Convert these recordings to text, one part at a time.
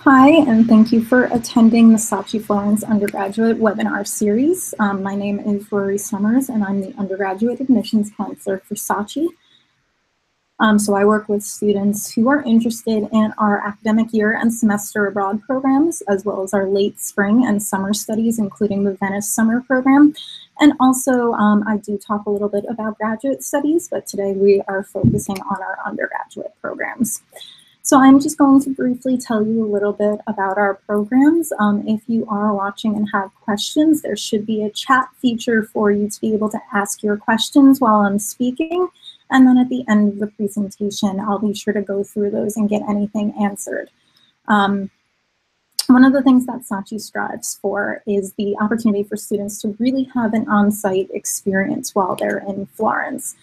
Hi, and thank you for attending the SACI Florence Undergraduate webinar series. My name is Rory Sommers, and I'm the Undergraduate Admissions Counselor for SACI. So I work with students who are interested in our academic year and semester abroad programs, as well as our late spring and summer studies, including the Venice summer program. And also, I do talk a little bit about graduate studies, but today we are focusing on our undergraduate programs. So I'm just going to briefly tell you a little bit about our programs. If you are watching and have questions, there should be a chat feature for you to be able to ask your questions while I'm speaking. And then at the end of the presentation, I'll be sure to go through those and get anything answered. One of the things that SACI strives for is the opportunity for students to really have an on-site experience while they're in Florence.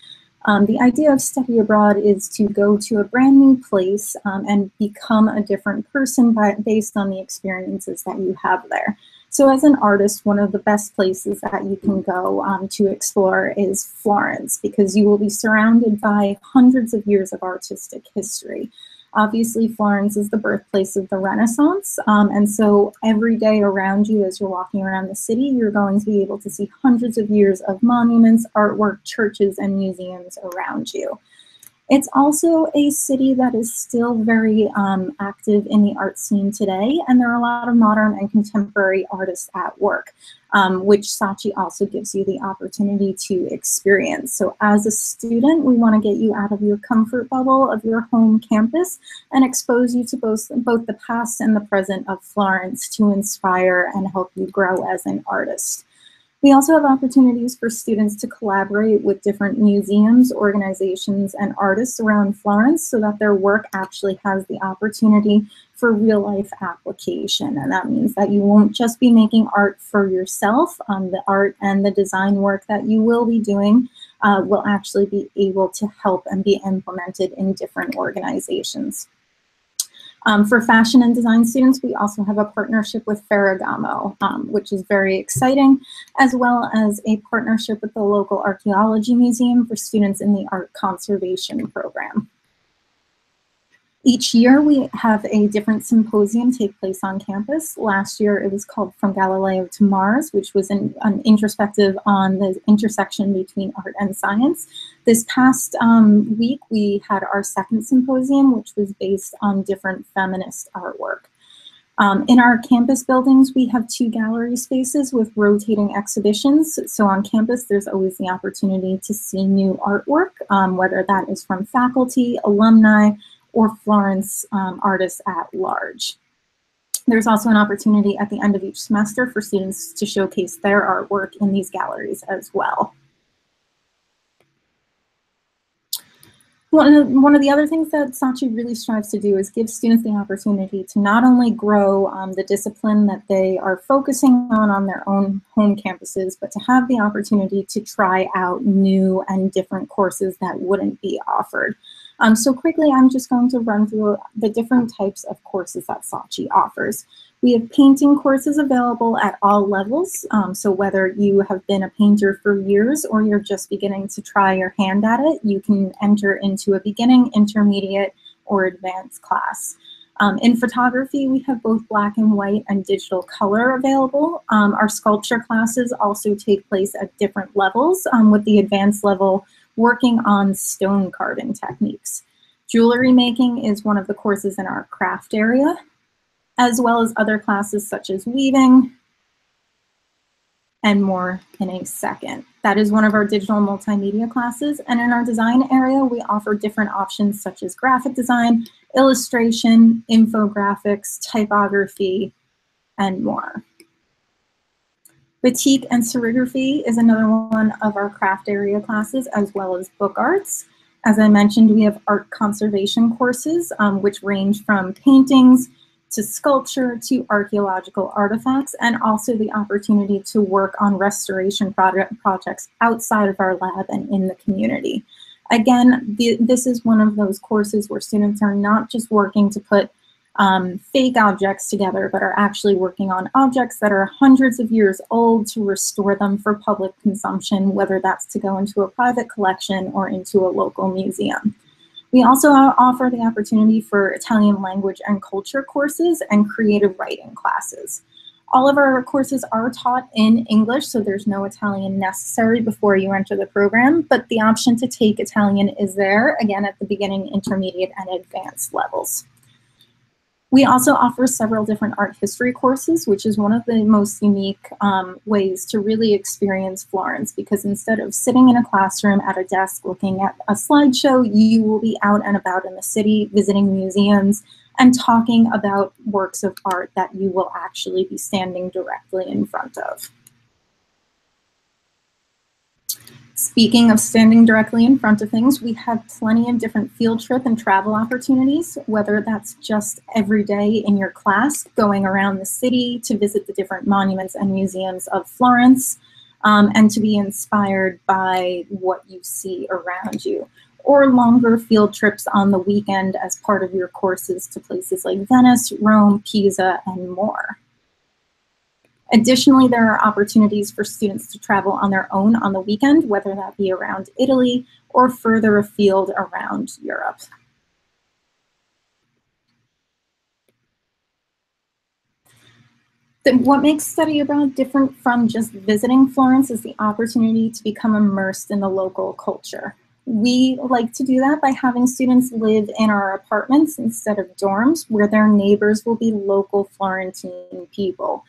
The idea of study abroad is to go to a brand new place and become a different person based on the experiences that you have there. So as an artist, one of the best places that you can go to explore is Florence, because you will be surrounded by hundreds of years of artistic history. Obviously, Florence is the birthplace of the Renaissance, and so every day around you as you're walking around the city, you're going to be able to see hundreds of years of monuments, artwork, churches, and museums around you. It's also a city that is still very active in the art scene today, and there are a lot of modern and contemporary artists at work, which SACI also gives you the opportunity to experience. So as a student, we want to get you out of your comfort bubble of your home campus and expose you to both the past and the present of Florence to inspire and help you grow as an artist. We also have opportunities for students to collaborate with different museums, organizations, and artists around Florence so that their work actually has the opportunity for real-life application. And that means that you won't just be making art for yourself. The art and the design work that you will be doing will actually be able to help and be implemented in different organizations. For fashion and design students, we also have a partnership with Ferragamo, which is very exciting, as well as a partnership with the local archaeology museum for students in the art conservation program. Each year we have a different symposium take place on campus. Last year it was called From Galileo to Mars, which was an introspective on the intersection between art and science. This past week we had our second symposium, which was based on different feminist artwork. In our campus buildings, we have 2 gallery spaces with rotating exhibitions. So on campus, there's always the opportunity to see new artwork, whether that is from faculty, alumni, or Florence artists at large. There's also an opportunity at the end of each semester for students to showcase their artwork in these galleries as well. One of the other things that SACI really strives to do is give students the opportunity to not only grow the discipline that they are focusing on their own home campuses, but to have the opportunity to try out new and different courses that wouldn't be offered. So quickly, I'm just going to run through the different types of courses that SACI offers. We have painting courses available at all levels. So whether you have been a painter for years or you're just beginning to try your hand at it, you can enter into a beginning, intermediate, or advanced class. In photography, we have both black and white and digital color available. Our sculpture classes also take place at different levels, with the advanced level working on stone carving techniques. Jewelry making is one of the courses in our craft area, as well as other classes such as weaving, and more in a second. That is one of our digital multimedia classes. And in our design area, we offer different options such as graphic design, illustration, infographics, typography, and more. Batik and serigraphy is another one of our craft area classes, as well as book arts. As I mentioned, we have art conservation courses, which range from paintings to sculpture to archaeological artifacts, and also the opportunity to work on restoration projects outside of our lab and in the community. Again, this is one of those courses where students are not just working to put fake objects together, but are actually working on objects that are hundreds of years old to restore them for public consumption, whether that's to go into a private collection or into a local museum. We also offer the opportunity for Italian language and culture courses and creative writing classes. All of our courses are taught in English, so there's no Italian necessary before you enter the program, but the option to take Italian is there, again, at the beginning, intermediate, and advanced levels. We also offer several different art history courses, which is one of the most unique ways to really experience Florence, because instead of sitting in a classroom at a desk looking at a slideshow, you will be out and about in the city, visiting museums, and talking about works of art that you will actually be standing directly in front of. Speaking of standing directly in front of things, we have plenty of different field trip and travel opportunities, whether that's just every day in your class, going around the city to visit the different monuments and museums of Florence, and to be inspired by what you see around you, or longer field trips on the weekend as part of your courses to places like Venice, Rome, Pisa, and more. Additionally, there are opportunities for students to travel on their own on the weekend, whether that be around Italy or further afield around Europe. What makes study abroad different from just visiting Florence is the opportunity to become immersed in the local culture. We like to do that by having students live in our apartments instead of dorms, where their neighbors will be local Florentine people.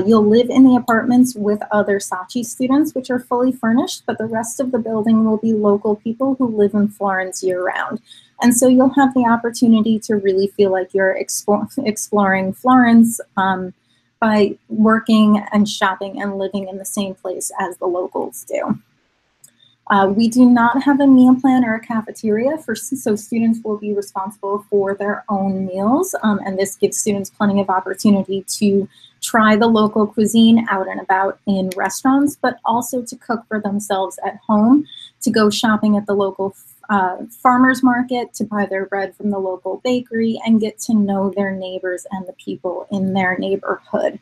You'll live in the apartments with other SACI students, which are fully furnished, but the rest of the building will be local people who live in Florence year-round. And so you'll have the opportunity to really feel like you're exploring Florence by working and shopping and living in the same place as the locals do. We do not have a meal plan or a cafeteria, so students will be responsible for their own meals, and this gives students plenty of opportunity to try the local cuisine out and about in restaurants, but also to cook for themselves at home, to go shopping at the local farmers market, to buy their bread from the local bakery, and get to know their neighbors and the people in their neighborhood.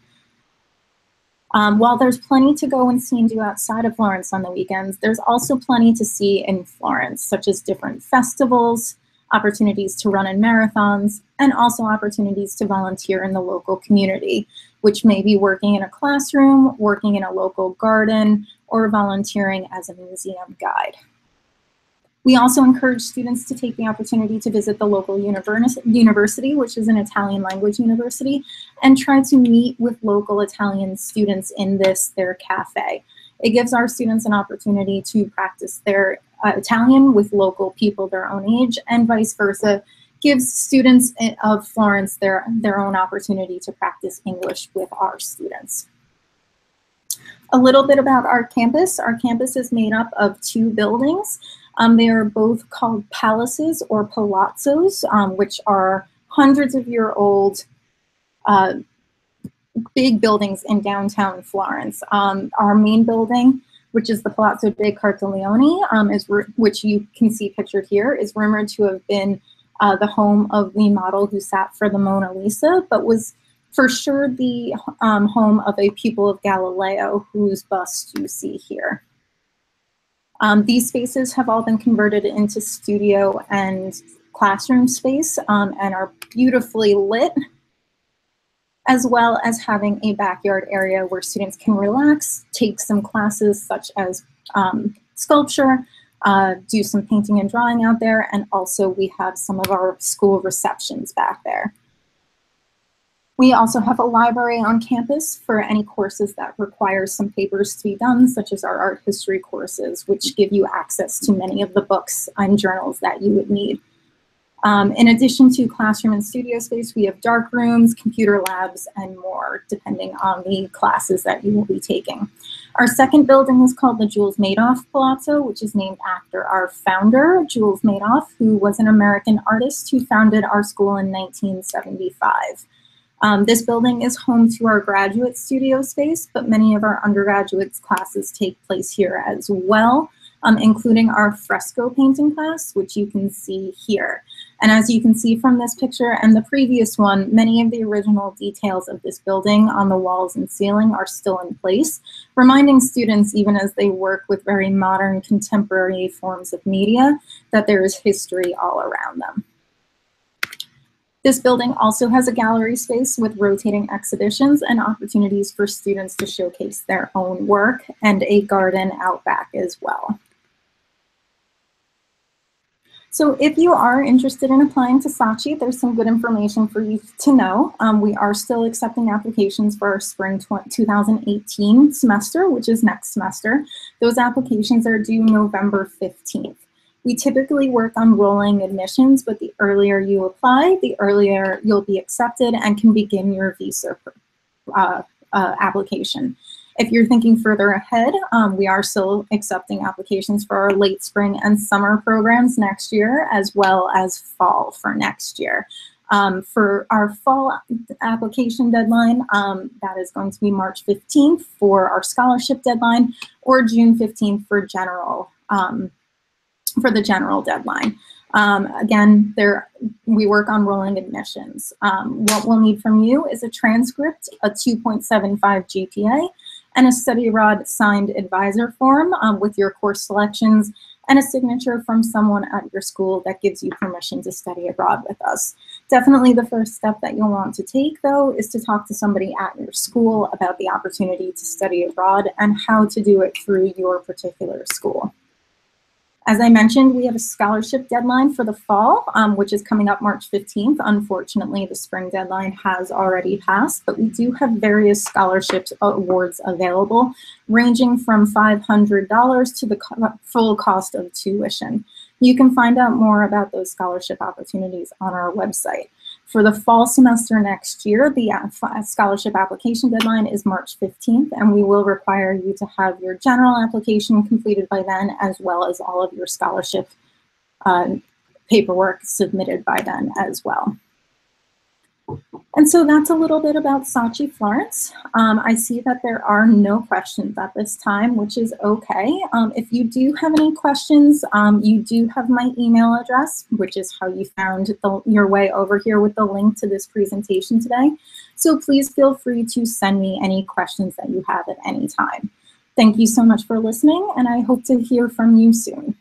While there's plenty to go and see and do outside of Florence on the weekends, there's also plenty to see in Florence, such as different festivals, opportunities to run in marathons, and also opportunities to volunteer in the local community, which may be working in a classroom, working in a local garden, or volunteering as a museum guide. We also encourage students to take the opportunity to visit the local university, which is an Italian language university, and try to meet with local Italian students in their cafe. It gives our students an opportunity to practice their Italian with local people their own age, and vice versa, gives students of Florence their own opportunity to practice English with our students. A little bit about our campus. Our campus is made up of 2 buildings. They are both called palaces or palazzos, which are hundreds of year old big buildings in downtown Florence. Our main building, which is the Palazzo dei Cartaglioni, which you can see pictured here, is rumored to have been the home of the model who sat for the Mona Lisa, but was for sure the home of a pupil of Galileo, whose bust you see here. These spaces have all been converted into studio and classroom space and are beautifully lit, as well as having a backyard area where students can relax, take some classes such as sculpture, do some painting and drawing out there, and also we have some of our school receptions back there. We also have a library on campus for any courses that require some papers to be done, such as our art history courses, which give you access to many of the books and journals that you would need. In addition to classroom and studio space, we have dark rooms, computer labs, and more, depending on the classes that you will be taking. Our second building is called the Jules Madoff Palazzo, which is named after our founder, Jules Madoff, who was an American artist who founded our school in 1975. This building is home to our graduate studio space, but many of our undergraduates classes take place here as well, including our fresco painting class, which you can see here. And as you can see from this picture and the previous one, many of the original details of this building on the walls and ceiling are still in place, reminding students, even as they work with very modern contemporary forms of media, that there is history all around them. This building also has a gallery space with rotating exhibitions and opportunities for students to showcase their own work, and a garden out back as well. So if you are interested in applying to SACI, there's some good information for you to know. We are still accepting applications for our spring 2018 semester, which is next semester. Those applications are due November 15th. We typically work on rolling admissions, but the earlier you apply, the earlier you'll be accepted and can begin your visa application. If you're thinking further ahead, we are still accepting applications for our late spring and summer programs next year, as well as fall for next year. For our fall application deadline, that is going to be March 15th for our scholarship deadline, or June 15th for the general deadline. Again, we work on rolling admissions. What we'll need from you is a transcript, a 2.75 GPA, and a study abroad signed advisor form with your course selections, and a signature from someone at your school that gives you permission to study abroad with us. Definitely the first step that you'll want to take, though, is to talk to somebody at your school about the opportunity to study abroad and how to do it through your particular school. As I mentioned, we have a scholarship deadline for the fall, which is coming up March 15th. Unfortunately, the spring deadline has already passed, but we do have various scholarship awards available, ranging from $500 to the full cost of tuition. You can find out more about those scholarship opportunities on our website. For the fall semester next year, the scholarship application deadline is March 15th, and we will require you to have your general application completed by then, as well as all of your scholarship paperwork submitted by then as well. And so that's a little bit about SACI Florence. I see that there are no questions at this time, which is okay. If you do have any questions, you do have my email address, which is how you found your way over here with the link to this presentation today. So please feel free to send me any questions that you have at any time. Thank you so much for listening, and I hope to hear from you soon.